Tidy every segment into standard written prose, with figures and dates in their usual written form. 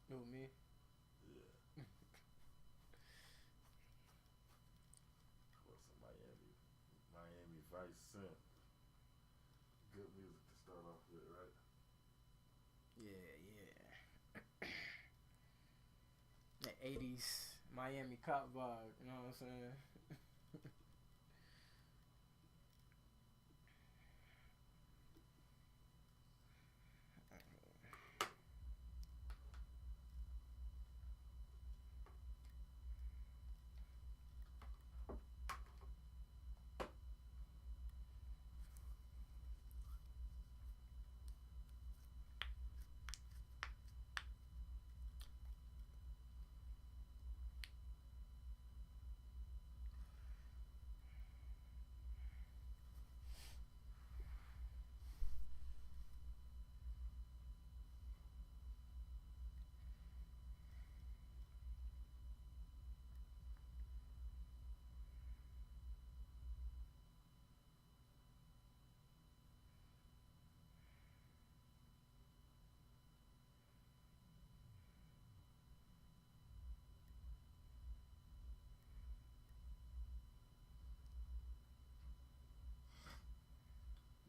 Who, me? Yeah. What's some Miami Vice Scent. Good music to start off with, right? Yeah, yeah. That 80s Miami cop vibe, you know what I'm saying?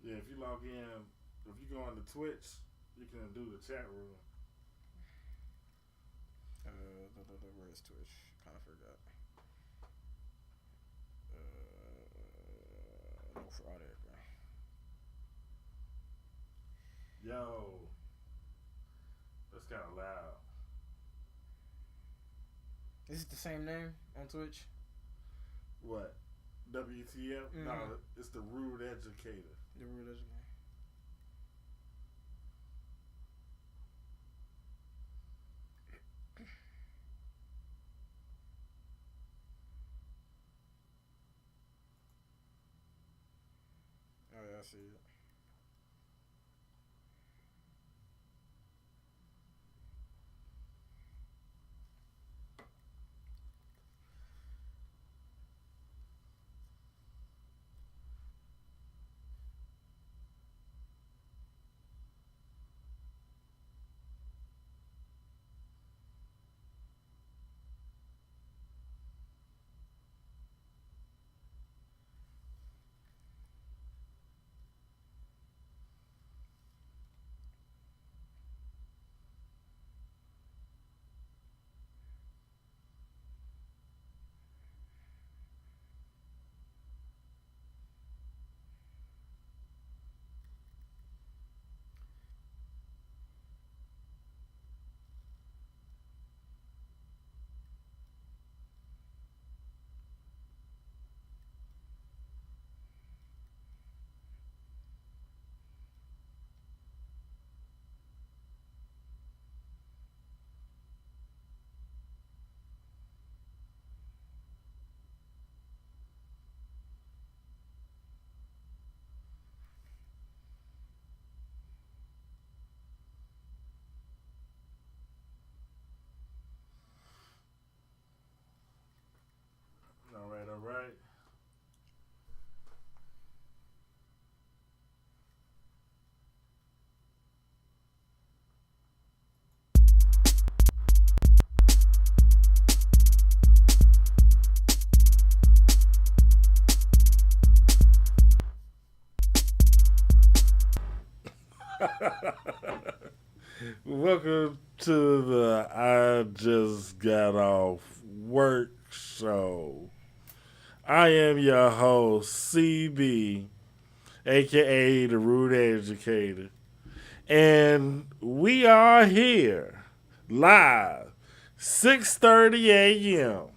Yeah, if you log in, if you go on the Twitch, you can do the chat room. Where's Twitch? Kind of forgot. No fraud there, bro. Yo, that's kind of loud. Is it the same name on Twitch? What? WTF? Mm-hmm. No, it's the Rude Educator. The root is Oh yeah, I see it. All right, all right. Welcome to the I Just Got Off Work Show. I am your host, CB, aka the Rude Educator. And we are here live, 6:30 a.m.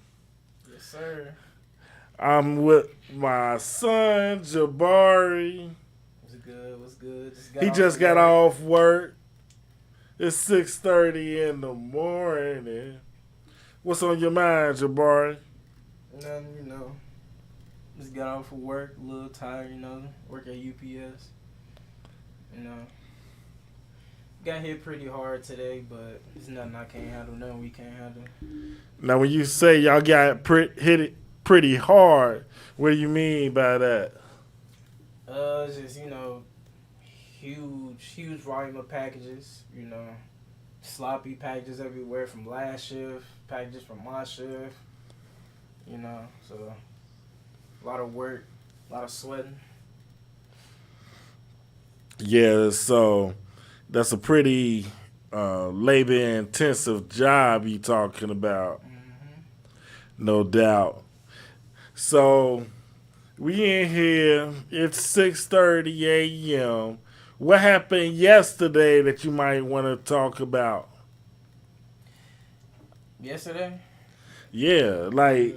Yes, sir. I'm with my son, Jabari. What's good? What's good? He just got off work. It's 6:30 in the morning. What's on your mind, Jabari? Nothing, you know. Just got off of work, a little tired, you know. Work at UPS. You know. Got hit pretty hard today, but it's nothing I can't handle, nothing we can't handle. Now, when you say y'all got hit it pretty hard, what do you mean by that? It's just, you know, huge volume of packages, you know. sloppy packages everywhere from last shift, packages from my shift. You know, so a lot of work, a lot of sweating. Yeah, so that's a pretty labor-intensive job you talking about, no doubt. So we in here. It's 6:30 a.m. What happened yesterday that you might want to talk about? Yesterday? Yeah, like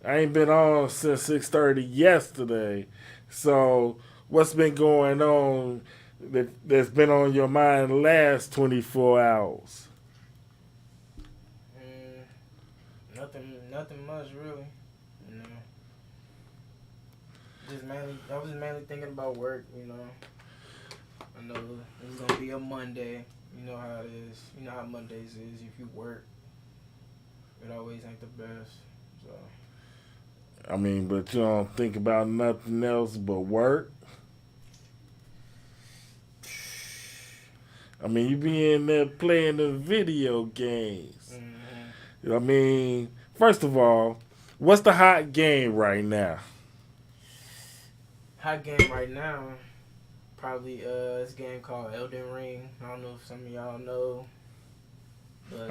I ain't been on since 6:30 yesterday. So what's been going on that's been on your mind the last 24 hours? Nothing much really. You know, I was mainly thinking about work. You know, I know it's gonna be a Monday. You know how it is. You know how Mondays is. If you work, it always ain't the best. So. I mean, but you don't think about nothing else but work. I mean, you be in there playing the video games. I mean, first of all, what's the hot game right now? Hot game right now, probably this game called Elden Ring. I don't know if some of y'all know.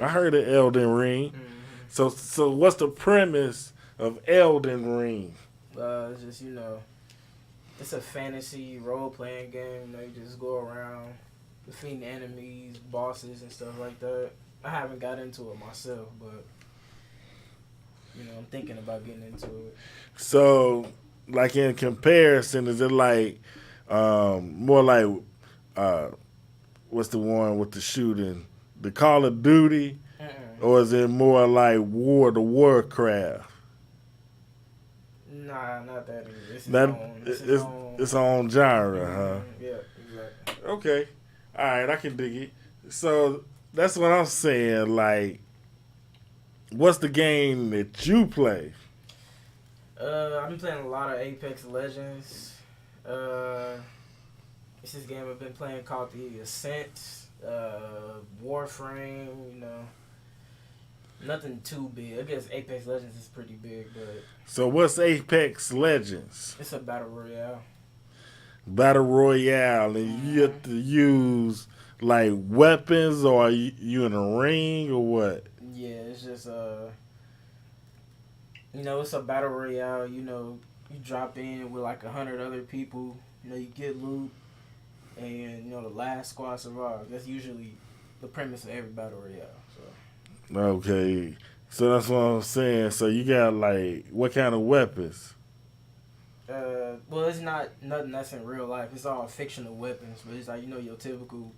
I heard of Elden Ring. So what's the premise of Elden Ring? It's just, it's a fantasy role-playing game. You know, you just go around defeating enemies, bosses, and stuff like that. I haven't got into it myself, but, I'm thinking about getting into it. So, like in comparison, is it like more like what's the one with the shooting, the Call of Duty, or is it more like World of Warcraft? Nah, not that either. It's own genre, huh? Yeah, exactly. Okay, all right, I can dig it. So that's what I'm saying. Like, what's the game that you play? I've been playing a lot of Apex Legends. It's this game I've been playing called the Ascent, Warframe, Nothing too big. I guess Apex Legends is pretty big, but... So what's Apex Legends? It's a battle royale. Battle royale, and you have to use, like, weapons, or are you in a ring, or what? Yeah, it's just, it's a battle royale. You drop in with like 100 other people. You get loot, and the last squad survives. That's usually the premise of every battle royale. So. Okay, so that's what I'm saying. So you got like what kind of weapons? Well, it's not nothing that's in real life. It's all fictional weapons, but it's like your typical,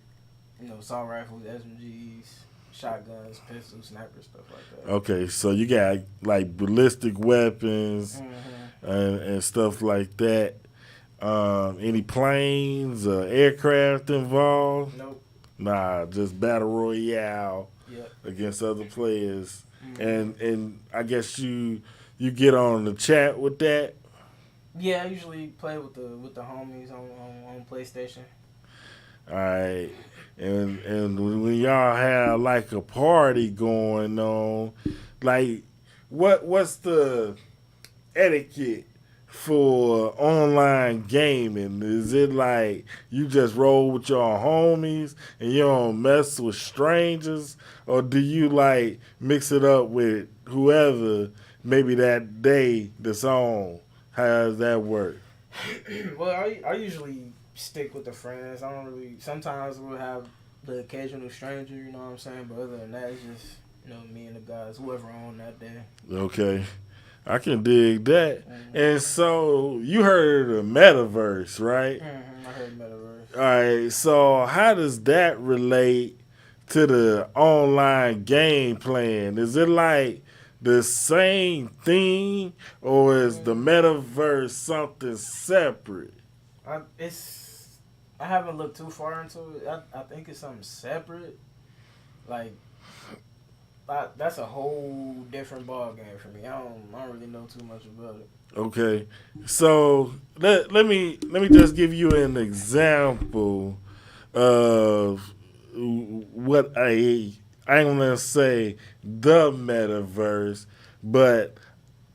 assault rifles, SMGs, shotguns, pistols, snipers, stuff like that. Okay, so you got like ballistic weapons and stuff like that. Any planes or aircraft involved? Nope. Nah, just battle royale against other players. And I guess you get on the chat with that. Yeah, I usually play with the homies on PlayStation. All right. And when y'all have like a party going on, like what's the etiquette for online gaming? Is it like you just roll with your homies and you don't mess with strangers, or do you like mix it up with whoever maybe that day that's on? How does that work? Well, I usually stick with the friends. I don't really. Sometimes we'll have the occasional stranger, you know what I'm saying? But other than that, it's just, me and the guys, whoever on that day. Okay. I can dig that. And so, you heard of the metaverse, right? I heard metaverse. All right. So, how does that relate to the online game playing? Is it like the same thing, or is the metaverse something separate? I haven't looked too far into it. I think it's something separate. Like, that's a whole different ball game for me. I don't really know too much about it. Okay, so let me just give you an example of what I ain't gonna say the metaverse, but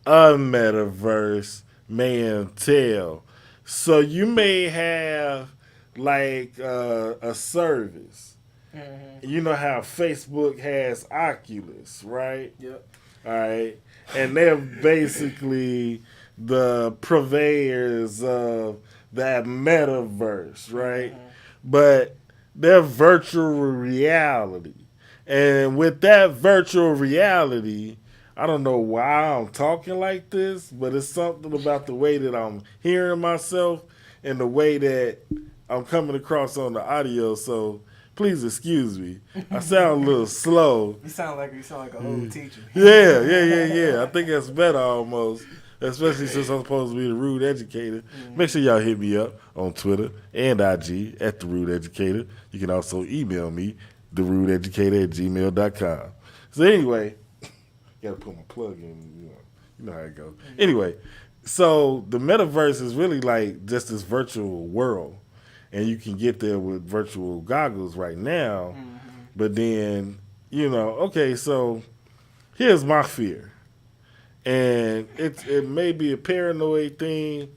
a metaverse may entail. So you may have like a service. Mm-hmm. You know how Facebook has Oculus, right? Yep. All right. And they're basically the purveyors of that metaverse, right? Mm-hmm. But they're virtual reality. And with that virtual reality, I don't know why I'm talking like this, but it's something about the way that I'm hearing myself and the way that I'm coming across on the audio. So please excuse me. I sound a little slow. You sound like an old teacher. Yeah. I think that's better almost. Especially since I'm supposed to be the rude educator. Make sure y'all hit me up on Twitter and IG at the rude educator. You can also email me, therudeeducator@gmail.com. So anyway, gotta put my plug in, you know how it goes. Anyway, so the metaverse is really like just this virtual world. And you can get there with virtual goggles right now. Mm-hmm. But then, okay, so here's my fear. And it may be a paranoid thing,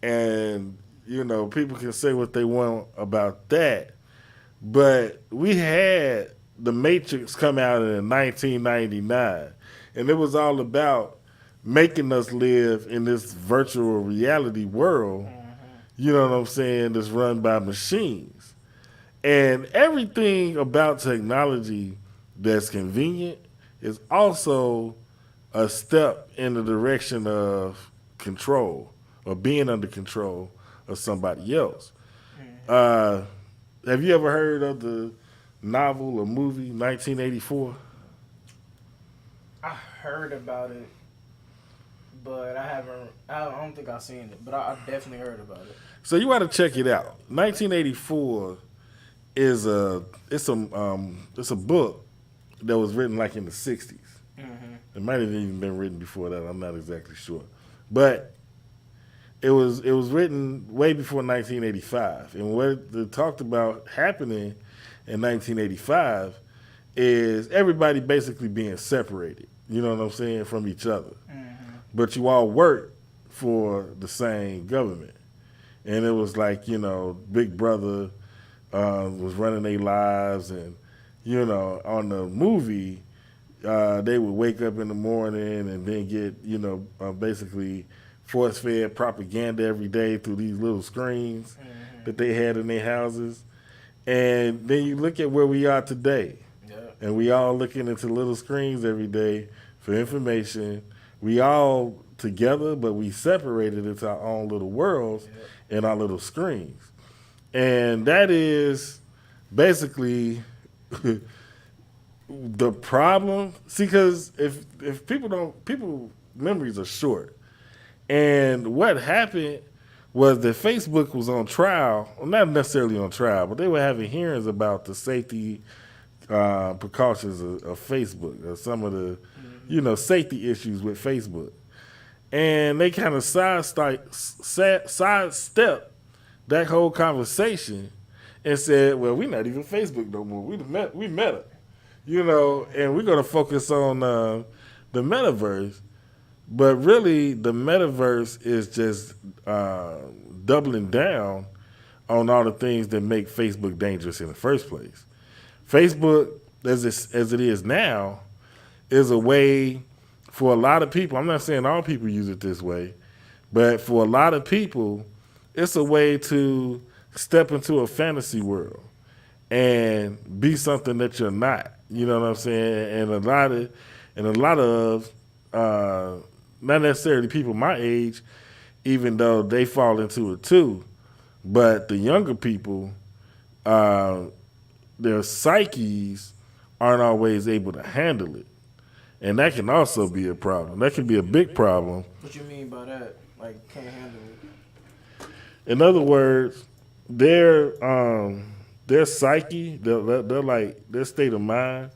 and people can say what they want about that. But we had The Matrix come out in 1999, and it was all about making us live in this virtual reality world. You know what I'm saying? That's run by machines, and everything about technology that's convenient is also a step in the direction of control or being under control of somebody else. Have you ever heard of the novel or movie 1984? I heard about it, but I haven't. I don't think I've seen it, but I definitely heard about it. So you got to check it out. 1984 is it's a book that was written like in the 60s. Mm-hmm. It might have even been written before that. I'm not exactly sure, but it was written way before 1985. And what it talked about happening in 1985 is everybody basically being separated. You know what I'm saying, from each other. Mm-hmm. But you all work for the same government, and it was like Big Brother was running their lives, and on the movie. They would wake up in the morning and then get, basically force-fed propaganda every day through these little screens that they had in their houses. And then you look at where we are today. Yeah. And we all looking into little screens every day for information. We all together, but we separated into our own little worlds and our little screens. And that is basically... the problem, see, because if people memories are short, and what happened was that Facebook was on trial, well, not necessarily on trial, but they were having hearings about the safety precautions of Facebook, or some of the safety issues with Facebook, and they kind of sidestepped that whole conversation and said, well, we're not even Facebook no more, we Meta. And we're going to focus on the metaverse. But really, the metaverse is just doubling down on all the things that make Facebook dangerous in the first place. Facebook, as it is now, is a way for a lot of people. I'm not saying all people use it this way, but for a lot of people, it's a way to step into a fantasy world and be something that you're not. You know what I'm saying? And a lot of not necessarily people my age, even though they fall into it too, but the younger people, their psyches aren't always able to handle it. And that can also be a problem. That can be a big problem. What you mean by that? Like, can't handle it? In other words, their psyche, their state of mind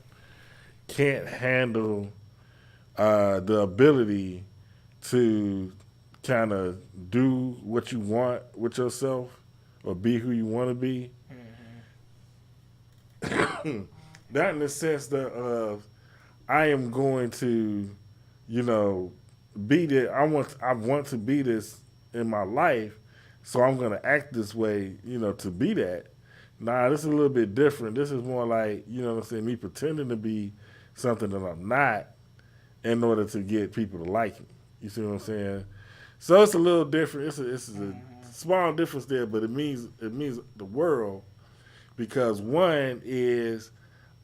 can't handle the ability to kind of do what you want with yourself or be who you want to be. Mm-hmm. Not in the sense that I am going to, you know, be there. I want to be this in my life, so I'm gonna act this way, you know, to be that. Nah, this is a little bit different. This is more like, you know what I'm saying, me pretending to be something that I'm not in order to get people to like me. You see what I'm saying? So it's a little different. It's a small difference there, but it means the world because one is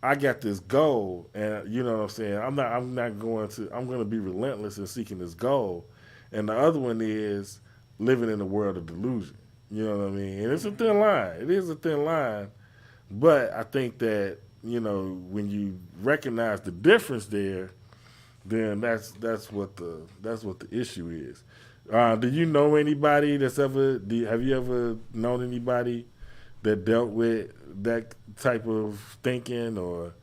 I got this goal, and you know what I'm saying. I'm going to be relentless in seeking this goal, and the other one is living in a world of delusion. You know what I mean? And it's a thin line. It is a thin line, but I think that you know when you recognize the difference there, then that's what the issue is. Do you know anybody that's have you ever known anybody that dealt with that type of thinking, or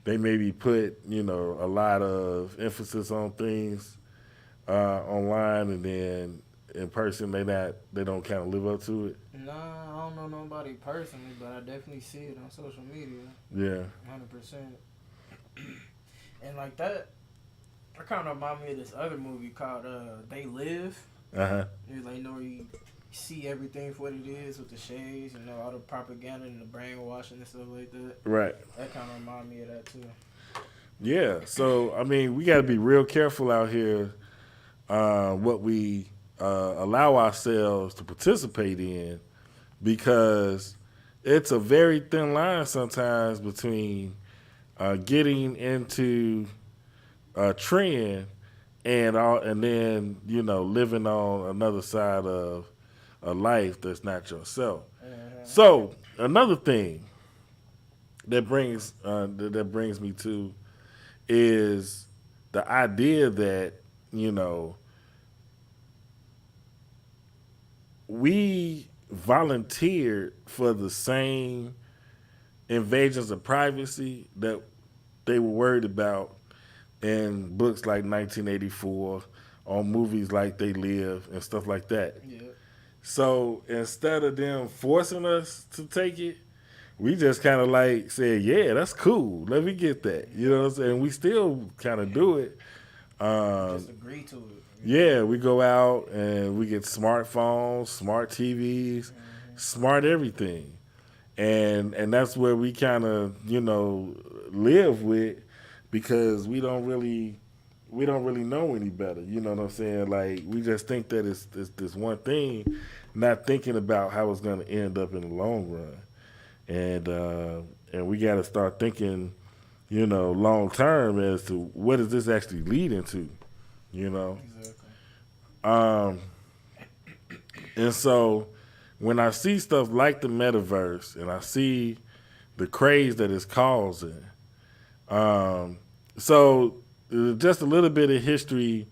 they maybe put you know a lot of emphasis on things online, and then in person they don't kind of live up to it? Nah, I don't know nobody personally, but I definitely see it on social media. Yeah. 100%. And like that kind of remind me of this other movie called They Live. It's like, you know, you see everything for what it is with the shades, you know, all the propaganda and the brainwashing and stuff like that. Right. That kind of remind me of that too. Yeah. So I mean, we got to be real careful out here what we allow ourselves to participate in, because it's a very thin line sometimes between getting into a trend and then you know living on another side of a life that's not yourself. So another thing that brings me to is the idea that you know we volunteered for the same invasions of privacy that they were worried about in books like 1984, on movies like They Live and stuff like that. Yeah. So instead of them forcing us to take it, we just kind of like said, yeah, that's cool. Let me get that. You know what I'm saying? We still kind of do it. Just agree to it. Yeah, we go out and we get smartphones, smart TVs, smart everything. And that's where we kind of, you know, live with, because we don't really know any better. You know what I'm saying? Like, we just think that it's this one thing, not thinking about how it's going to end up in the long run. And we got to start thinking, you know, long term as to what is this actually leading to, you know? Exactly. And so when I see stuff like the metaverse and I see the craze that it's causing, so just a little bit of history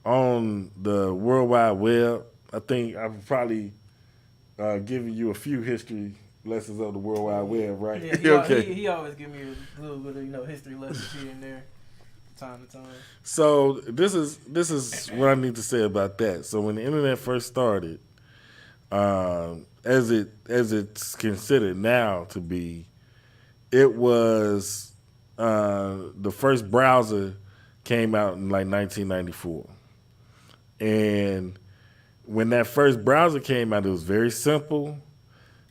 on the World Wide Web. I think I've probably given you a few history lessons of the World Wide Web, right? Yeah, Okay. he always give me a little bit of, you know, history lessons here and there, time to time. So this is what I need to say about that. So when the internet first started, as it's considered now to be, it was the first browser came out in like 1994, and when that first browser came out, it was very simple.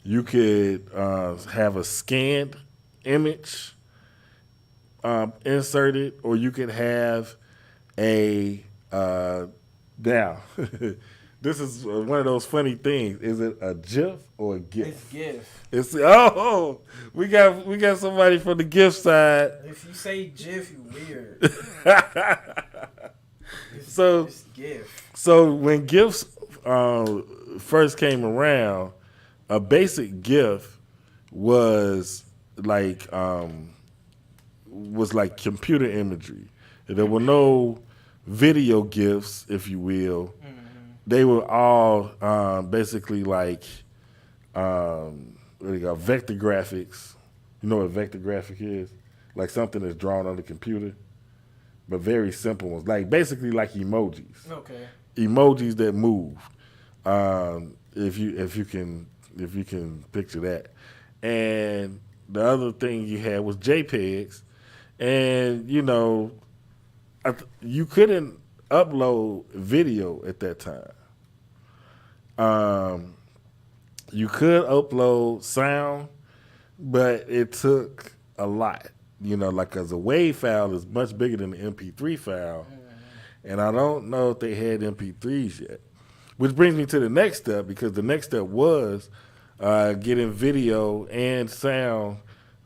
You could have a scanned image inserted, or you could have a now. This is one of those funny things. Is it a GIF or a GIF? It's GIF. It's we got somebody from the GIF side. If you say GIF, you weird. It's GIF. So when GIFs first came around, a basic GIF was like computer imagery. There were no video GIFs, if you will. They were all basically like vector graphics. You know what vector graphic is? Like something that's drawn on the computer, but very simple ones. Like basically like emojis. Okay. Emojis that move. If you can picture that. And the other thing you had was JPEGs, and you couldn't upload video at that time. You could upload sound, but it took a lot. Like as a WAV file is much bigger than the MP3 file, and I don't know if they had MP3s yet. Which brings me to the next step, because the next step was getting video and sound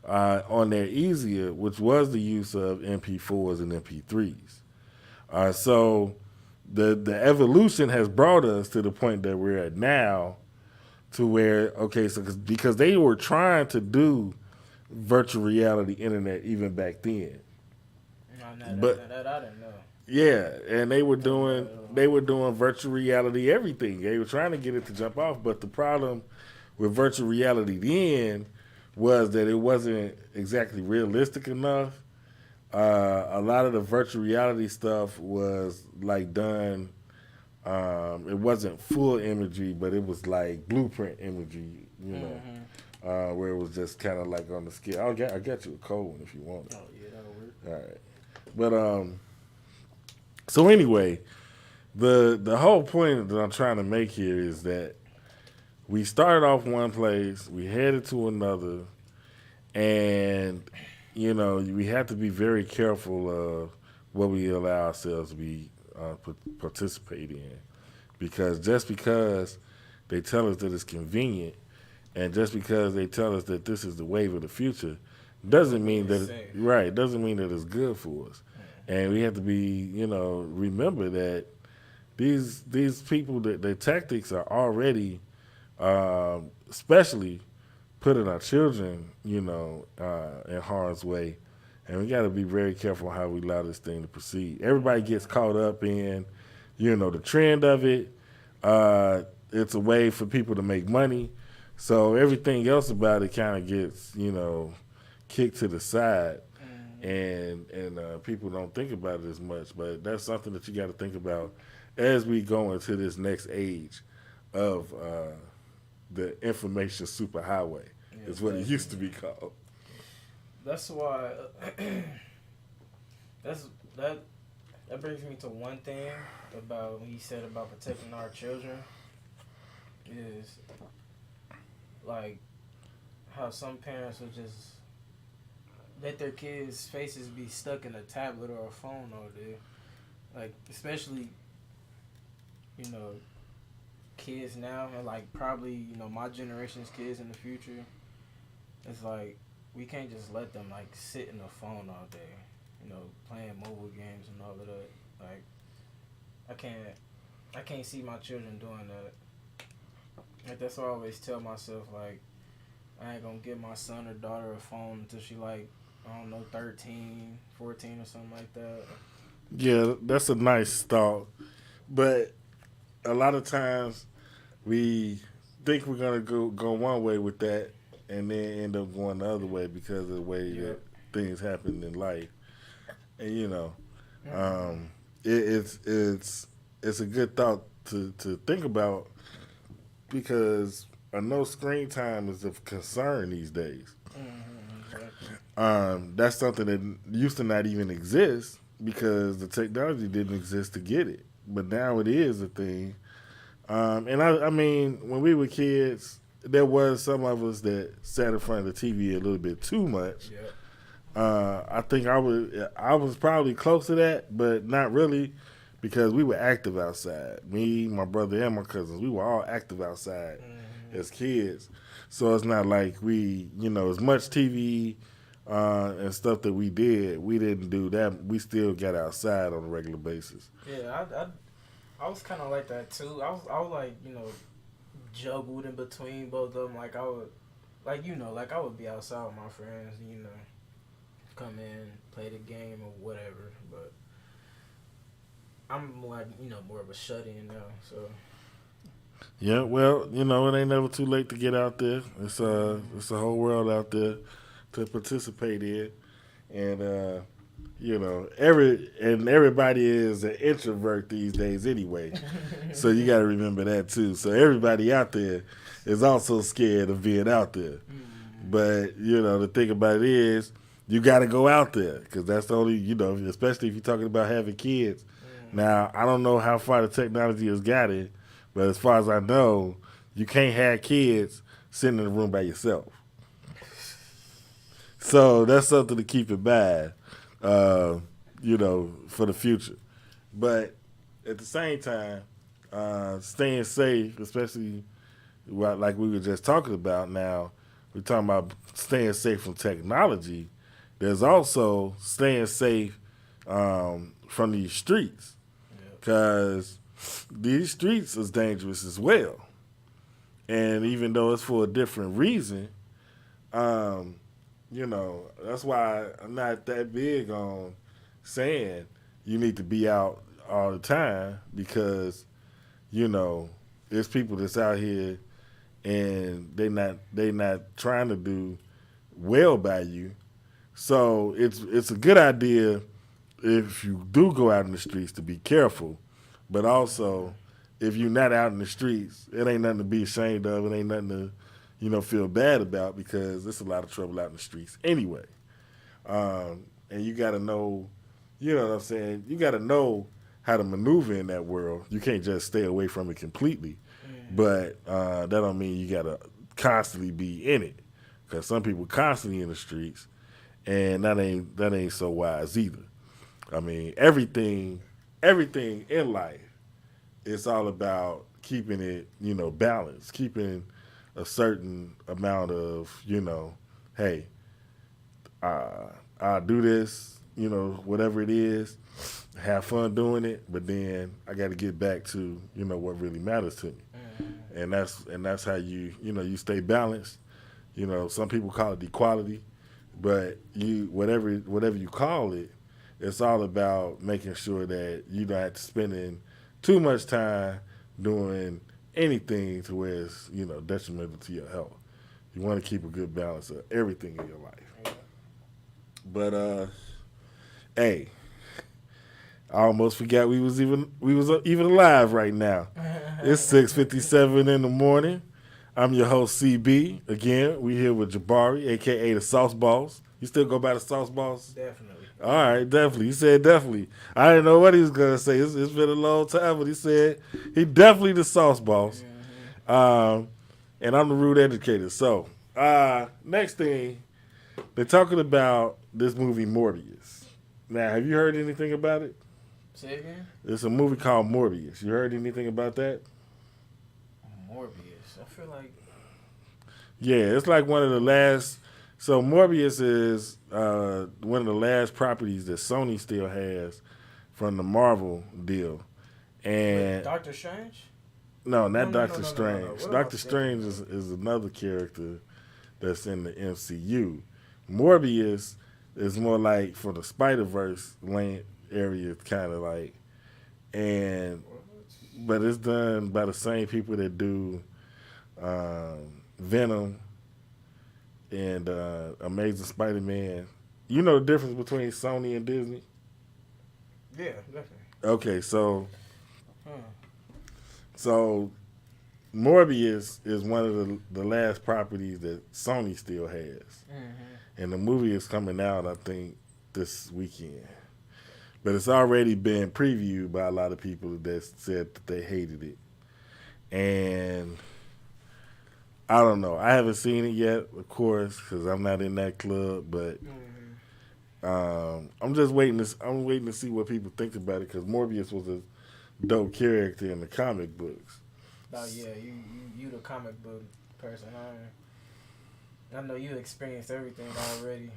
on there easier, which was the use of MP4s and MP3s. So the evolution has brought us to the point that we're at now, to where, because they were trying to do virtual reality internet even back then. That I didn't know. Yeah, and they were doing virtual reality everything. They were trying to get it to jump off, but the problem with virtual reality then was that it wasn't exactly realistic enough. A lot of the virtual reality stuff was like done. It wasn't full imagery, but it was like blueprint imagery, where it was just kind of like on the scale. I got you a cold one if you want it. Oh yeah, that'll work. All right, but so anyway, the whole point that I'm trying to make here is that we started off one place, we headed to another, and we have to be very careful of what we allow ourselves to be participate in, because just because they tell us that it's convenient, and just because they tell us that this is the wave of the future, doesn't mean that doesn't mean that it's good for us. And we have to be, remember that these people, that their tactics are already, especially putting our children, in harm's way. And we got to be very careful how we allow this thing to proceed. Everybody gets caught up in, the trend of it. It's a way for people to make money. So everything else about it kind of gets, kicked to the side. And people don't think about it as much. But that's something that you got to think about as we go into this next age of the information superhighway. Yeah, is what it used to be called. That's why that brings me to one thing about what he said about protecting our children, is like how some parents will just let their kids' faces be stuck in a tablet or a phone all day. Like, especially, kids now, and like probably, my generation's kids in the future. It's like, we can't just let them like sit in the phone all day, playing mobile games and all of that. Like, I can't see my children doing that. Like, that's why I always tell myself, like, I ain't gonna give my son or daughter a phone until she like, I don't know, 13, 14 or something like that. Yeah, that's a nice thought. But a lot of times we think we're going to go one way with that and then end up going the other way because of the way that things happen in life. And, it's a good thought to think about, because I know screen time is of concern these days. That's something that used to not even exist because the technology didn't exist to get it. But now it is a thing. And I mean, when we were kids, there was some of us that sat in front of the TV a little bit too much. I think I was probably close to that, but not really, because we were active outside. Me, my brother, and my cousins, we were all active outside as kids. So it's not like we, as much TV and stuff that we didn't do that. We still got outside on a regular basis. Yeah, I was kind of like that too. I was like, juggled in between both of them. Like I would, I would be outside with my friends, come in, play the game or whatever. But I'm like, more of a shut-in now, so. Yeah, well, it ain't never too late to get out there. It's a whole world out there to participate in, and everybody is an introvert these days anyway. So you got to remember that too. So everybody out there is also scared of being out there, But the thing about it is, you got to go out there because that's the only, especially if you're talking about having kids. Now, I don't know how far the technology has got it, but as far as I know, you can't have kids sitting in the room by yourself. So that's something to keep in mind, for the future. But at the same time, staying safe, especially like we were just talking about now, we're talking about staying safe from technology. There's also staying safe from these streets, because these streets is dangerous as well. And even though it's for a different reason, that's why I'm not that big on saying you need to be out all the time, because there's people that's out here and they not trying to do well by you. So it's a good idea if you do go out in the streets to be careful, but also if you're not out in the streets, it ain't nothing to be ashamed of. It ain't nothing to feel bad about, because there's a lot of trouble out in the streets anyway. And you got to know, you know what I'm saying? You got to know how to maneuver in that world. You can't just stay away from it completely, but that don't mean you got to constantly be in it, because some people constantly in the streets. And that ain't so wise either. I mean, everything in life, it's all about keeping it, balanced, keeping a certain amount of, hey, I'll do this, whatever it is, have fun doing it, but then I got to get back to, what really matters to me. And that's how you stay balanced. Some people call it equality. But whatever you call it, it's all about making sure that you don't have to spend too much time doing anything to where it's detrimental to your health. You want to keep a good balance of everything in your life. But hey, I almost forgot we was even alive right now. It's 6:57 in the morning. I'm your host, CB. Again, we here with Jabari, a.k.a. the Sauce Boss. You still go by the Sauce Boss? Definitely. All right, definitely. He said definitely. I didn't know what he was going to say. It's been a long time, but he said he definitely the Sauce Boss. And I'm the Rude Educator. So, next thing, they're talking about this movie, Morbius. Now, have you heard anything about it? Say again? It's a movie called Morbius. You heard anything about that? Morbius. I feel like... Yeah, it's like one of the last... So Morbius is one of the last properties that Sony still has from the Marvel deal. And Wait, Doctor Strange? No, not Doctor No. Strange. Doctor Strange is another character that's in the MCU. Morbius is more like for the Spider-Verse land area, kind of like. But it's done by the same people that do Venom and Amazing Spider-Man. You know the difference between Sony and Disney? Yeah, definitely. Okay, so Morbius is one of the last properties that Sony still has. And the movie is coming out, I think, this weekend. But it's already been previewed by a lot of people that said that they hated it. And I don't know. I haven't seen it yet, of course, because I'm not in that club. But I'm just waiting. I'm waiting to see what people think about it, because Morbius was a dope character in the comic books. Oh yeah, you the comic book person. I know you experienced everything already.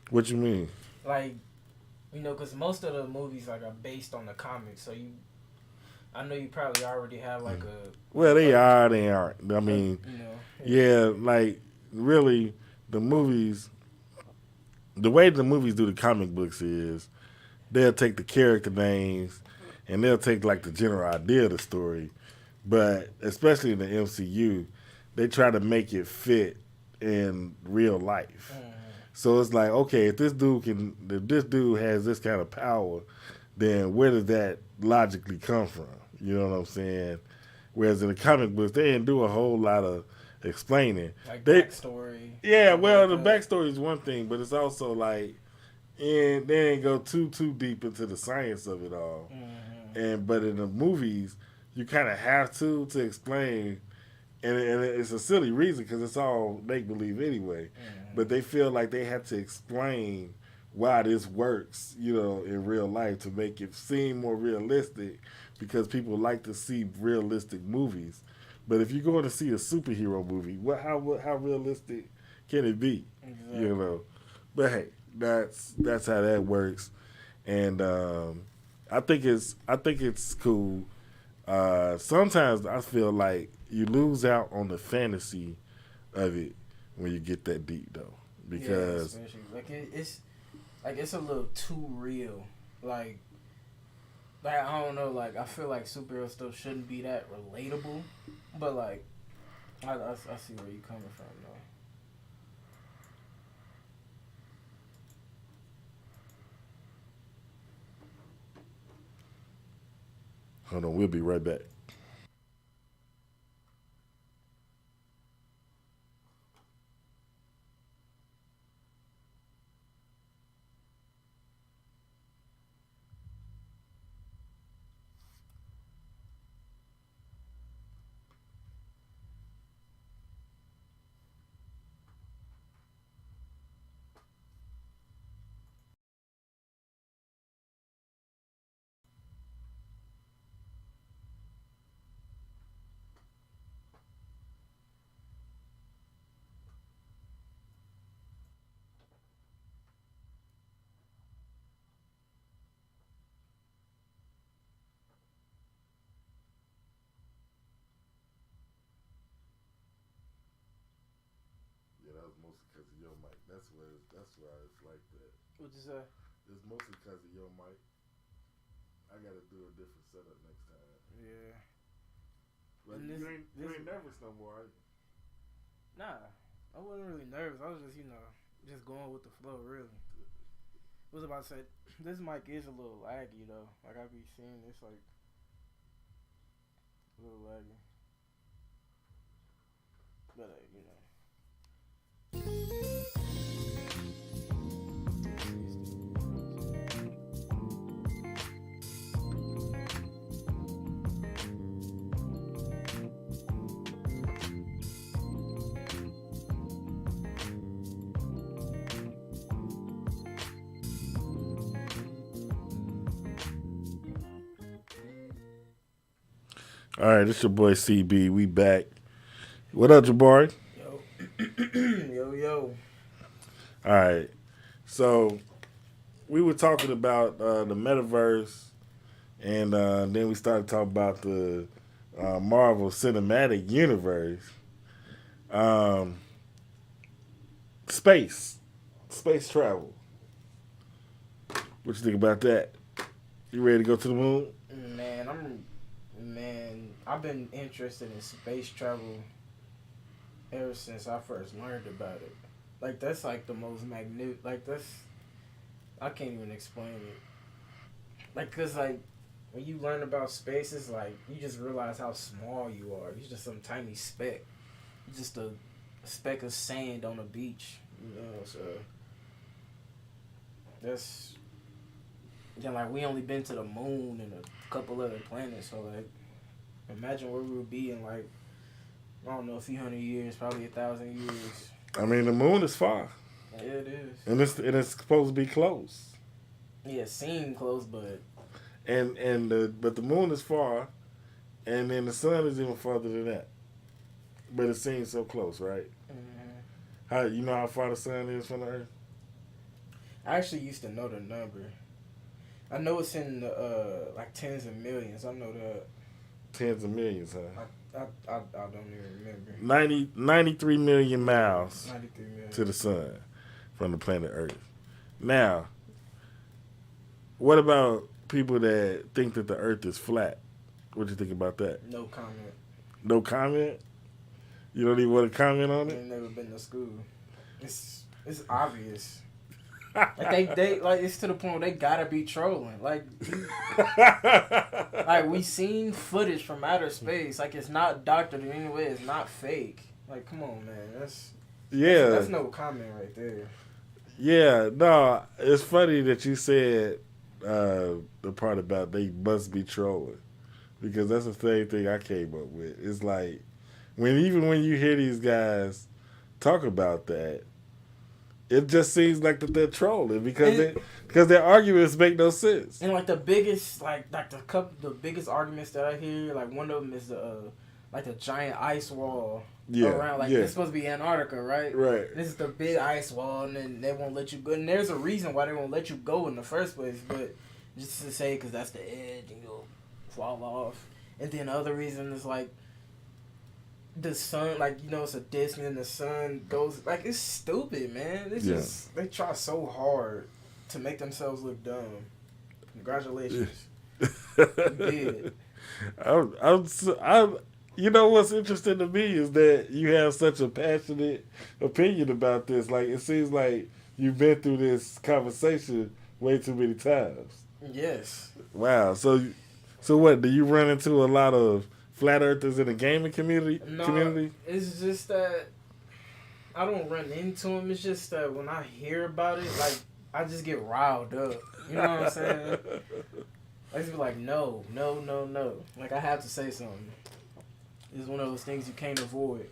What you mean? Like, because most of the movies are based on the comics, so I know you probably already have like a. Well, they aren't. I mean, yeah, like really, the movies. The way the movies do the comic books is, they'll take the character names, and they'll take like the general idea of the story, but especially in the MCU, they try to make it fit in real life. So it's like, okay, if this dude has this kind of power, then where does that logically come from? You know what I'm saying? Whereas in the comic books, they didn't do a whole lot of explaining. Like They, backstory. yeah, well, the Like backstory is one thing, but it's also like, and they ain't go too deep into the science of it all. But in the movies, you kind of have to explain, and it's a silly reason because it's all make believe anyway. But they feel like they have to explain why this works, in real life to make it seem more realistic, because people like to see realistic movies. But if you're going to see a superhero movie, how realistic can it be? Exactly. But hey, that's how that works, and I think it's cool. Sometimes I feel like you lose out on the fantasy of it when you get that deep though, because especially it's a little too real. Like I don't know. Like I feel like superhero stuff shouldn't be that relatable, but like I see where you're coming from though. hold on, we'll be right back. Yeah, that was mostly because of your mic. That's why it's like that. What'd you say? It's mostly because of your mic. I got to do a different setup next time. Yeah. Like you ain't nervous no more, are you? Nah, I wasn't really nervous. I was just just going with the flow. Really. Was about to say this mic is a little laggy though. Like I be seeing it's like a little laggy, but All right, it's your boy CB. We back. What up, Jabari? Yo, yo. All right. So we were talking about the metaverse, and then we started talking about the Marvel Cinematic Universe. Um, space travel. What you think about that? You ready to go to the moon? Man, I've been interested in space travel ever since I first learned about it. Like that's like the most magnificent. Like I can't even explain it. Like cause like when you learn about space, it's like you just realize how small you are. You're just some tiny speck. You're just a speck of sand on a beach. So that's then like we only been to the moon and a couple other planets. So like imagine where we would be in like I don't know, a few hundred years, probably 1,000 years. I mean, the moon is far. Yeah, it is. And it's supposed to be close. Yeah, it seemed close, but but the moon is far, and then the sun is even farther than that. But it seems so close, right? How you know how far the sun is from the Earth? I actually used to know the number. I know it's in the like tens of millions. I know that. Tens of millions, huh? I don't even remember. 93 million miles 93 million. to the sun from the planet Earth. Now, what about people that think that the Earth is flat? What do you think about that? No comment. No comment? You don't even want to comment on it? I've never been to school. It's obvious. Like they like it's to the point where they gotta be trolling. Like we seen footage from outer space. Like it's not doctored in any way. It's not fake. Like, come on, man. That's Yeah. that's no comment right there. Yeah, no, it's funny that you said the part about they must be trolling because that's the same thing I came up with. It's like when you hear these guys talk about that, it just seems like that they're trolling because their arguments make no sense. And like the biggest the biggest arguments that I hear, like one of them is the giant ice wall around, like it's supposed to be Antarctica, right? Right. This is the big ice wall, and then they won't let you go. And there's a reason why they won't let you go in the first place, but just to say because that's the edge and you'll fall off. And then the other reason is like the sun, like it's a disc and then the sun goes, like it's stupid, man. It's just they try so hard to make themselves look dumb. Congratulations. You did. I'm you know what's interesting to me is that you have such a passionate opinion about this. Like it seems like you've been through this conversation way too many times. Yes. Wow. So what? Do you run into a lot of flat earthers in the gaming community? No, it's just that I don't run into them. It's just that when I hear about it, like I just get riled up. You know what I'm saying? I just be like, no. Like I have to say something. It's one of those things you can't avoid.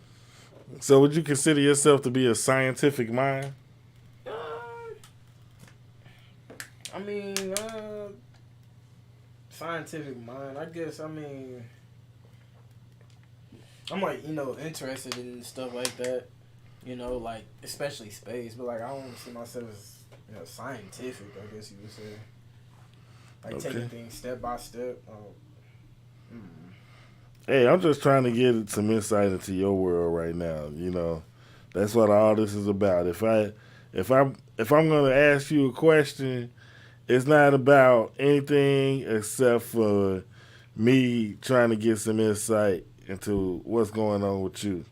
So would you consider yourself to be a scientific mind? I mean, scientific mind. I guess. I mean, I'm like interested in stuff like that. Like especially space. But like I don't see myself as scientific. I guess you would say. Like taking things step by step. Hey, I'm just trying to get some insight into your world right now. That's what all this is about. If I'm going to ask you a question, it's not about anything except for me trying to get some insight into what's going on with you.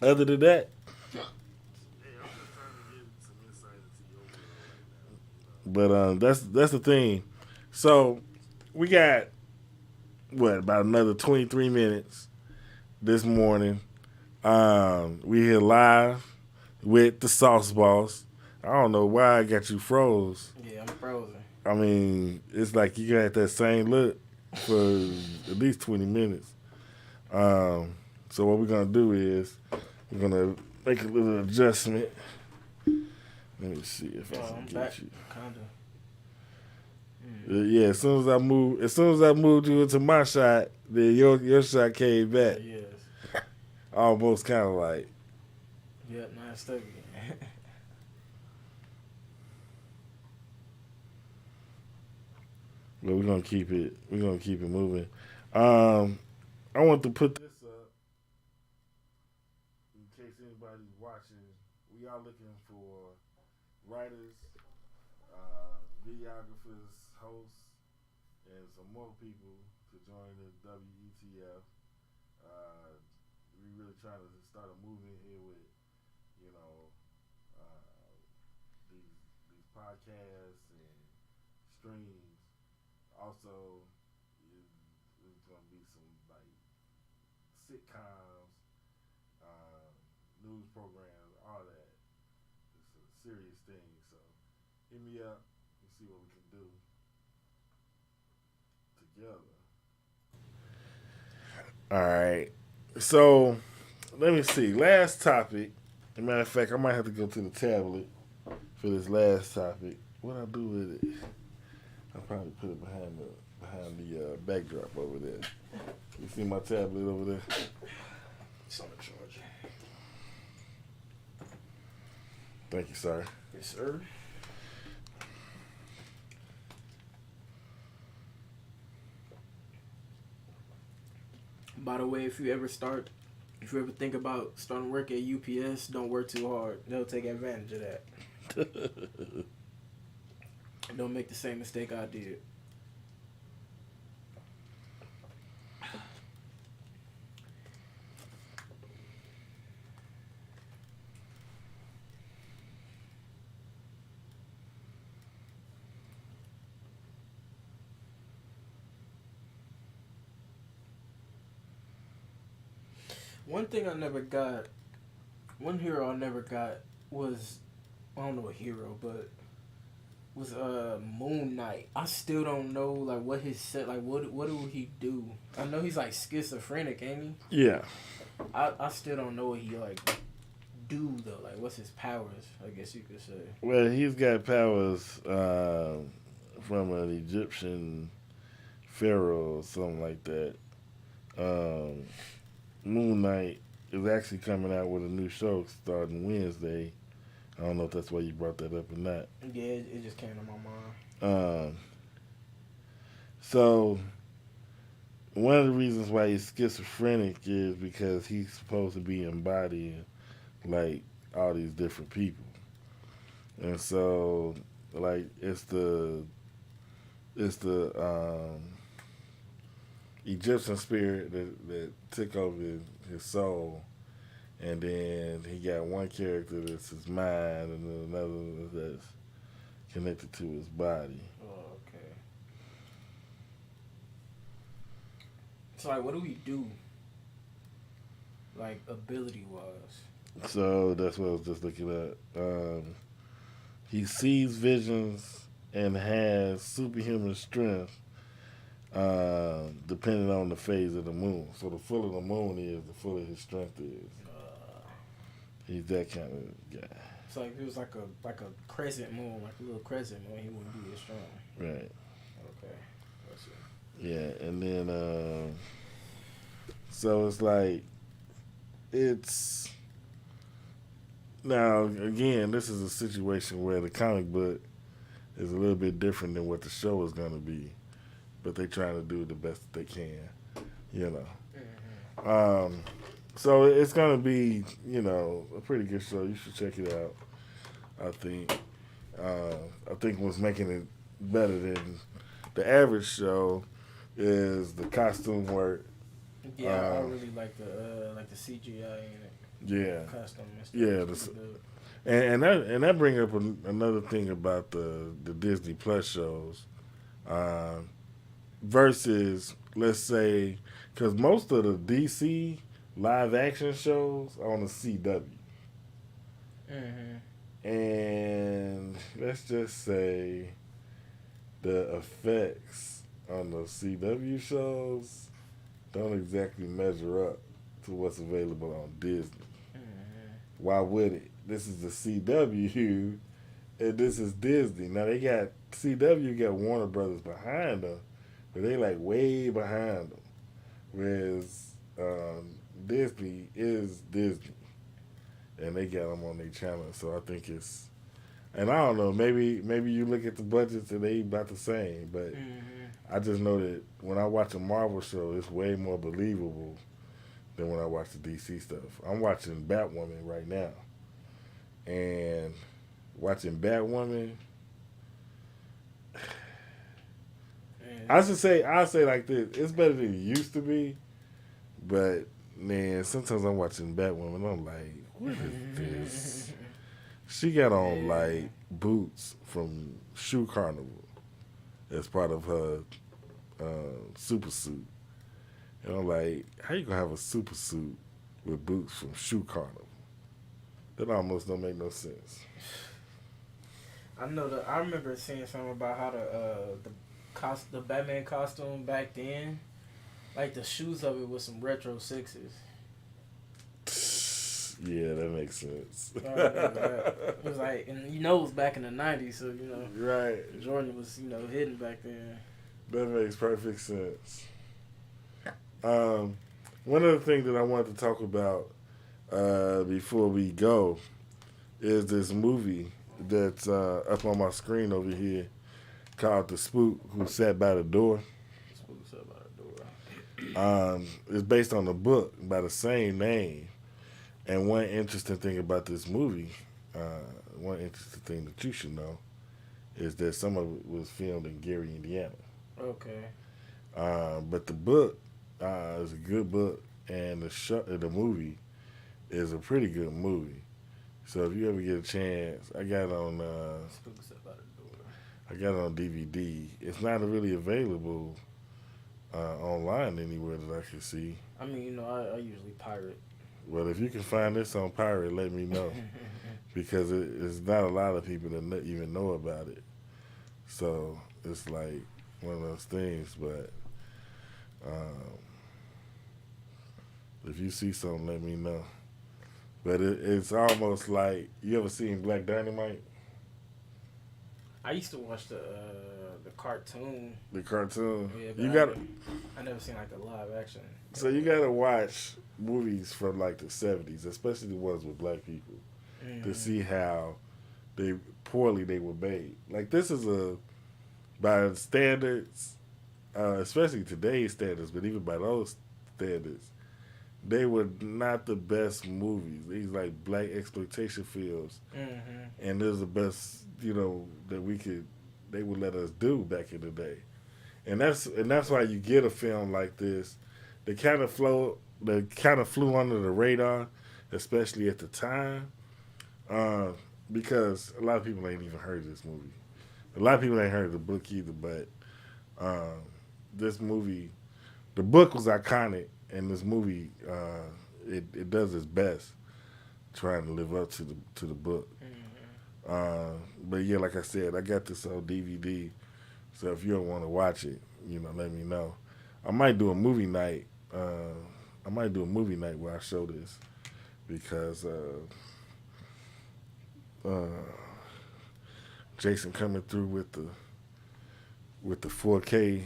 Other than that, but that's the thing. So we got about another 23 minutes this morning. We here live with the Sauce Boss. I don't know why I got you froze. Yeah, I'm frozen. I mean, it's like you got that same look for at least 20 minutes. So what we're gonna do is we're gonna make a little adjustment. Let me see if I can get back, you. Kinda. Yeah, as soon as I moved you into my shot, then your shot came back. Yes. Almost kind of like. Yep, now it's stuck again. But we're gonna keep it. We're gonna keep it moving. I want to put this up in case anybody's watching. We are looking for writers, videographers, hosts, and some more people to join the WETF. We really trying to start a movement here with, these podcasts and streams. Also, there's going to be some like sitcoms, news programs, all that. It's a serious thing. So hit me up and see what we can do together. All right. So let me see. Last topic. As a matter of fact, I might have to go to the tablet for this last topic. What I do with it? I'll probably put it behind the backdrop over there. You see my tablet over there? It's on the charger. Thank you, sir. Yes, sir. By the way, if you ever think about starting work at UPS, don't work too hard. They'll take advantage of that. Don't make the same mistake I did. One thing I never got, one hero I never got was, I don't know a hero, but was Moon Knight. I still don't know like what his set, like what do he do? I know he's like schizophrenic, ain't he? Yeah. I still don't know what he like do though. Like what's his powers? I guess you could say. Well, he's got powers from an Egyptian pharaoh or something like that. Moon Knight is actually coming out with a new show starting Wednesday. I don't know if that's why you brought that up or not. Yeah, it just came to my mind. So one of the reasons why he's schizophrenic is because he's supposed to be embodying like all these different people, and so like it's the Egyptian spirit that took over his soul, and then he got one character that's his mind, and then another that's connected to his body. Oh, okay. So like, what do we do? Like ability wise. So that's what I was just looking at. He sees visions and has superhuman strength, depending on the phase of the moon. So the fuller the moon is, the fuller his strength is. He's that kind of guy. So if it was like a crescent moon, like a little crescent moon, he wouldn't be as strong. Right. Okay. That's it. Yeah, and then so it's like it's now again, this is a situation where the comic book is a little bit different than what the show is going to be, but they're trying to do the best that they can, you know. Mm-hmm. So it's going to be, you know, a pretty good show. You should check it out. I think what's making it better than the average show is the costume work. Yeah, I really like the CGI in it. Yeah, Costume and stuff. yeah. And that brings up another thing about the Disney Plus shows, versus, let's say, because most of the DC live action shows are on the CW. Mm-hmm. And let's just say the effects on the CW shows don't exactly measure up to what's available on Disney. Mm-hmm. Why would it? This is the CW, and this is Disney. Now they got CW got Warner Brothers behind them, but they like way behind them. Whereas Disney is Disney, and they got them on their channel. So I think it's, and I don't know, maybe you look at the budgets and they about the same, but I just know that when I watch a Marvel show, it's way more believable than when I watch the DC stuff. I'm watching Batwoman right now, and watching Batwoman, I'll say like this: it's better than it used to be, but man, sometimes I'm watching Batwoman, I'm like, what is this? She got on like boots from Shoe Carnival as part of her super suit. And I'm like, how you gonna have a super suit with boots from Shoe Carnival? That almost don't make no sense. I know that I remember seeing something about how the Batman costume back then, like the shoes of it was some retro sixes. Yeah, that makes sense. It was like, and it was back in the 90s, so right. Jordan was hidden back then. That makes perfect sense. One of the things that I wanted to talk about before we go is this movie that's up on my screen over here called The Spook Who Sat by the Door. Spook Who Sat by the Door. It's based on a book by the same name. And one interesting thing about this movie, one interesting thing that you should know, is that some of it was filmed in Gary, Indiana. Okay. But the book is a good book, and the movie is a pretty good movie. So if you ever get a chance, I got it on. Spook Who Sat by the Door. I got it on DVD. It's not really available online anywhere that I can see. I mean, I usually pirate. Well, if you can find this on pirate, let me know because it's not a lot of people that even know about it. So it's like one of those things. But um, if you see something, let me know. But it's almost like you ever seen Black Dynamite? I used to watch the cartoon. The cartoon. Yeah, You but got I never seen like the live action. so you gotta watch movies from like the '70s, especially the ones with black people, to see how poorly they were made. Like this is by standards, especially today's standards, but even by those standards, they were not the best movies. These like black exploitation films, and they're the best that they would let us do back in the day. And that's why you get a film like this that kind of flew under the radar, especially at the time, because a lot of people ain't even heard of this movie. A lot of people ain't heard of the book either, but this movie, the book was iconic, and this movie it does its best trying to live up to the book. But yeah, like I said, I got this on DVD, so if you don't want to watch it, let me know. I might do a movie night. Where I show this because Jason coming through with the 4K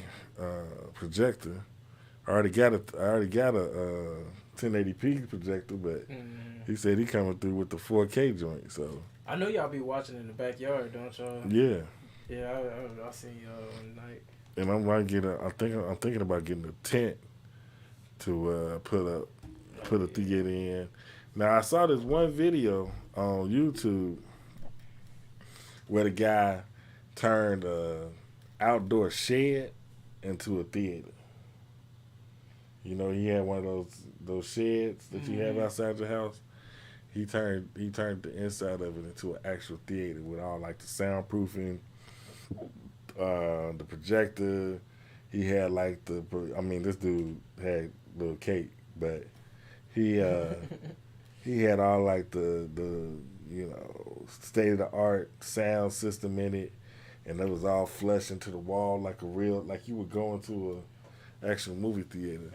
projector. I already got a 1080p projector, but he said he coming through with the 4K joint. So I know y'all be watching in the backyard, don't y'all? Yeah. Yeah, I seen y'all one night. And I'm thinking about getting a tent to put a theater in. Now I saw this one video on YouTube where the guy turned a outdoor shed into a theater. He had one of those sheds that you have outside your house. He turned the inside of it into an actual theater with all like the soundproofing, the projector. He had like this dude had a little cake, but he had all like the state of the art sound system in it, and it was all flush into the wall like you would go into a actual movie theater.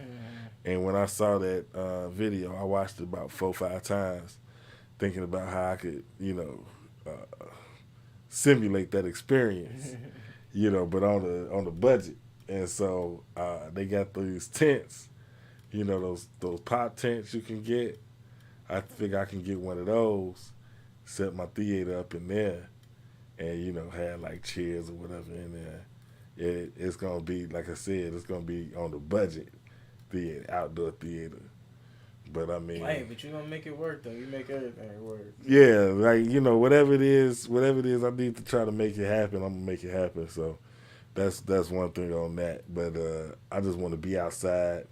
And when I saw that video, I watched it about 4 or 5 times, thinking about how I could simulate that experience, but on the budget. And so they got these tents, those pop tents you can get. I think I can get one of those, set my theater up in there, and have like chairs or whatever in there. It's gonna be, like I said, it's gonna be on the budget theater, outdoor theater. But I mean, hey, but you gonna make it work though. You make everything work. Yeah, like whatever it is, I need to try to make it happen. I'm gonna make it happen. So that's one thing on that. But I just want to be outside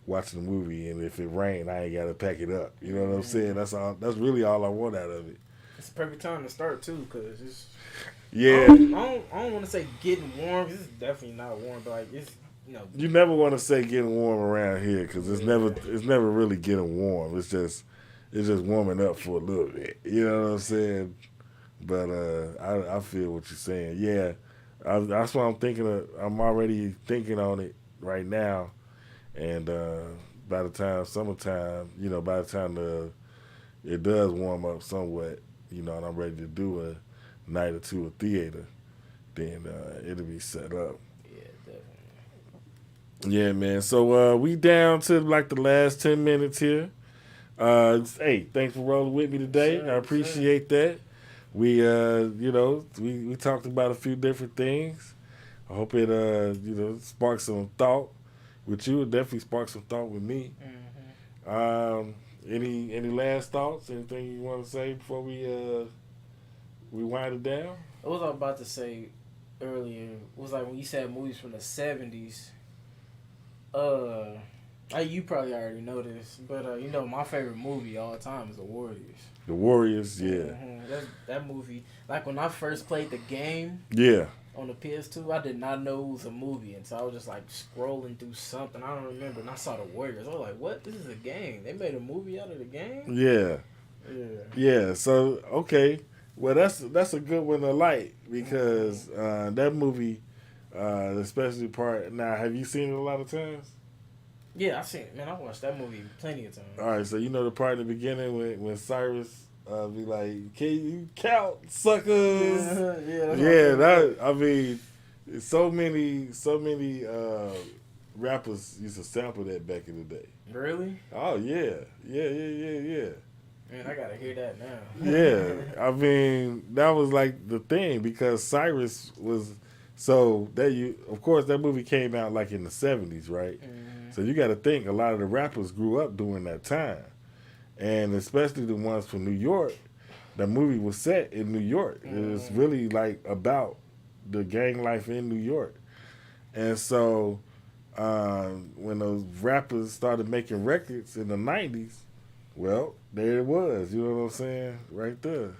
watching the movie, and if it rain, I ain't gotta pack it up. You know what I'm saying? That's all. That's really all I want out of it. It's the perfect time to start too, cause it's. Yeah. I don't want to say getting warm. This is definitely not warm, but like it's. You never want to say getting warm around here because it's never really getting warm. It's just warming up for a little bit. You know what I'm saying? But I feel what you're saying. Yeah, that's what I'm thinking of. I'm already thinking on it right now, and by the time summertime, by the time it does warm up somewhat, and I'm ready to do a night or two of theater, then it'll be set up. Yeah, man. So we down to like the last 10 minutes here. Hey, thanks for rolling with me today. Sure, I appreciate that. We we talked about a few different things. I hope it sparked some thought with you. It definitely sparked some thought with me. Any last thoughts? Anything you want to say before we wind it down? I was about to say earlier. It was like when you said movies from the 70s. You probably already know this, but my favorite movie all the time is The Warriors. The Warriors, yeah. That movie, like when I first played the game. Yeah. on the PS2. I did not know it was a movie, and so I was just like scrolling through something. I don't remember, and I saw the Warriors. I was like, "What? This is a game? They made a movie out of the game?" Yeah. Yeah. Yeah. So okay. Well, that's a good one to like because that movie, especially part. Now, have you seen it a lot of times? Yeah, I seen it. Man, I watched that movie plenty of times. All right. So you know the part in the beginning when Cyrus be like, "Can you count, suckers?" Yeah. Yeah. That I mean, so many rappers used to sample that back in the day. Really? Oh yeah. Yeah. Man, I gotta hear that now. Yeah, I mean that was like the thing because Cyrus was so that of course that movie came out like in the 70s, right? Mm-hmm. So you got to think a lot of the rappers grew up during that time, and especially the ones from New York. The movie was set in New York. It was really like about the gang life in New York, and so when those rappers started making records in the 90s. Well, there it was. You know what I'm saying? Right there.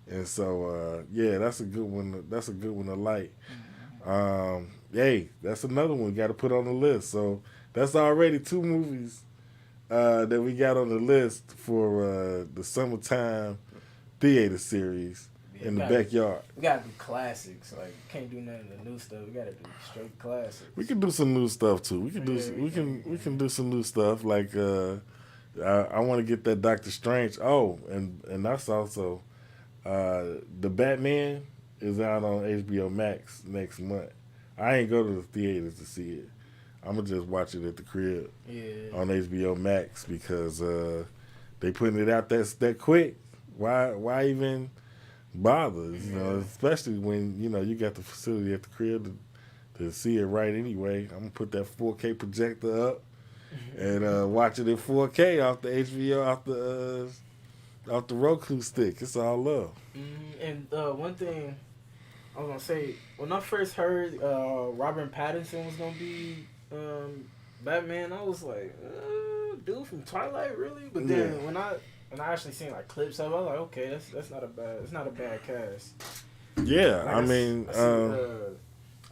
And so, yeah, that's a good one. That's a good one to like. Hey, that's another one we got to put on the list. So that's already 2 movies that we got on the list for the summertime theater series in the backyard. We gotta do classics. Like can't do none of the new stuff. We gotta do straight classics. We can do some new stuff too. We can do. We can do some new stuff like. I want to get that Doctor Strange. Oh, and that's also the Batman is out on HBO Max next month. I ain't go to the theaters to see it. I'm gonna just watch it at the crib on HBO Max because they putting it out that quick. Why even bother? You know, especially when you got the facility at the crib to see it right anyway. I'm gonna put that 4K projector up. And watch it in 4K off the HBO, off the Roku stick. It's all love. And one thing I was gonna say, when I first heard Robert Pattinson was gonna be Batman, I was like, dude from Twilight, really? But then when I actually seen like clips of it, I was like, okay, that's not a bad cast. Yeah, like,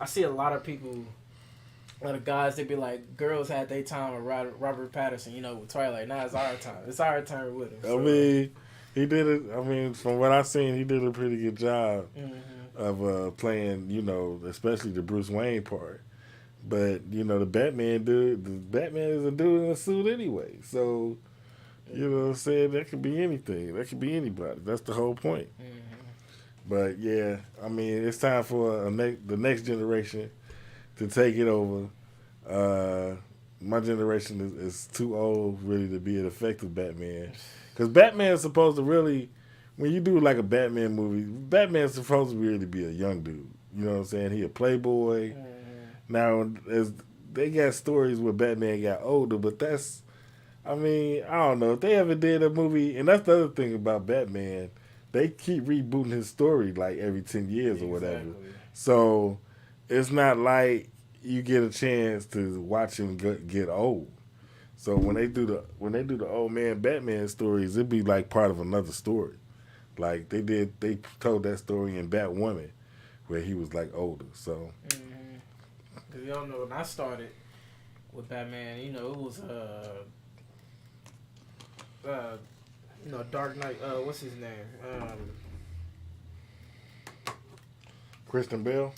I see a lot of people. A lot of guys, they be like, girls had their time with Robert Pattinson, with Twilight. Now it's our time. It's our turn with him. So. I mean, he did it. I mean, from what I've seen, he did a pretty good job of playing, especially the Bruce Wayne part. But, the Batman is a dude in a suit anyway. So, you know what I'm saying? That could be anything. That could be anybody. That's the whole point. But, yeah, I mean, it's time for the next generation to take it over. My generation is too old really to be an effective Batman. Because Batman is supposed to really, when you do like a Batman movie, Batman's supposed to really be a young dude. You know what I'm saying? He a playboy. Now, they got stories where Batman got older, but I don't know. If they ever did a movie, and that's the other thing about Batman, they keep rebooting his story like every 10 years or whatever. So, it's not like you get a chance to watch him get old. So when they do the old man Batman stories, it'd be like part of another story. Like they told that story in Batwoman, where he was like older. So. Cause y'all know when I started with Batman, it was Dark Knight. What's his name? Christian Bale,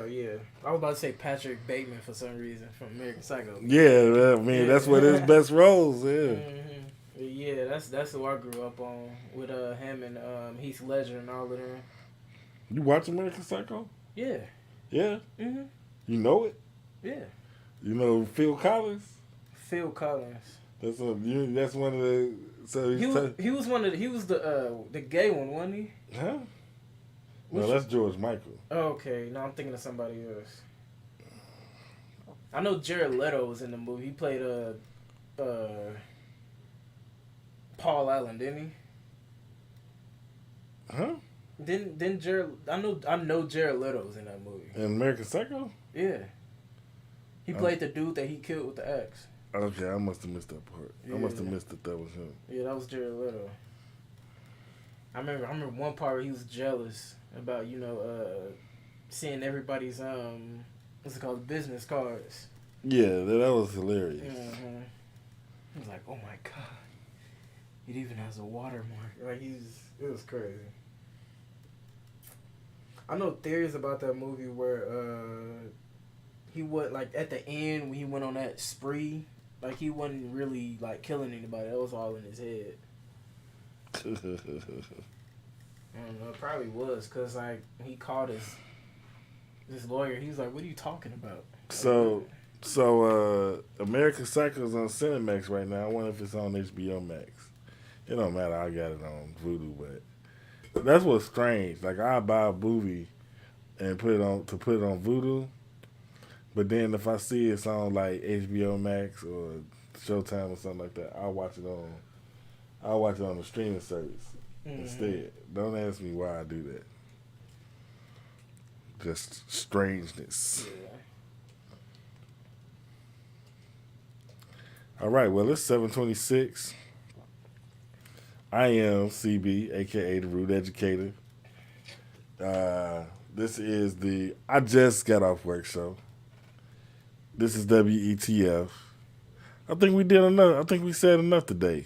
yeah. I was about to say Patrick Bateman for some reason from American Psycho. Yeah, that's one of his best roles. Yeah. Yeah, that's who I grew up on with him and Heath Ledger and all of them. You watch American Psycho? Yeah. Yeah. You know it? Yeah. You know Phil Collins? Phil Collins. That's one of the. So he was the gay one, wasn't he? Huh? No, that's George Michael. Oh, okay. No, I'm thinking of somebody else. I know Jared Leto was in the movie. He played Paul Allen, didn't he? Huh? Didn't Jared? I know Jared Leto was in that movie. In American Psycho? Yeah. He played the dude that he killed with the axe. Okay, I must have missed that part. Yeah. I must have missed that was him. Yeah, that was Jared Leto. I remember one part where he was jealous about seeing everybody's what's it called, business cards. Yeah, that was hilarious. Mm-hmm. He was like, "Oh my god, it even has a watermark." Like it was crazy. I know theories about that movie where he would, like, at the end when he went on that spree, like he wasn't really like killing anybody. That was all in his head. I don't know. It probably was because like he called this lawyer. He was like, "What are you talking about?" So American Psycho's on Cinemax right now. I wonder if it's on HBO Max. It don't matter. I got it on Vudu, but that's what's strange. Like I buy a movie and put it on Vudu, but then if I see it's on like HBO Max or Showtime or something like that, I'll watch it on the streaming service instead. Don't ask me why I do that. Just strangeness. Yeah. All right, well, it's 7:26. I am CB, a.k.a. the Rude Educator. This is the I Just Got Off Work show. This is WETF. I think we did enough. I think we said enough today.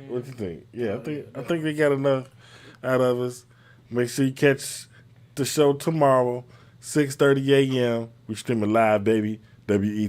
What do you think? Yeah, I think we got enough out of us. Make sure you catch the show tomorrow, 6:30 a.m. We streaming live, baby. WETF.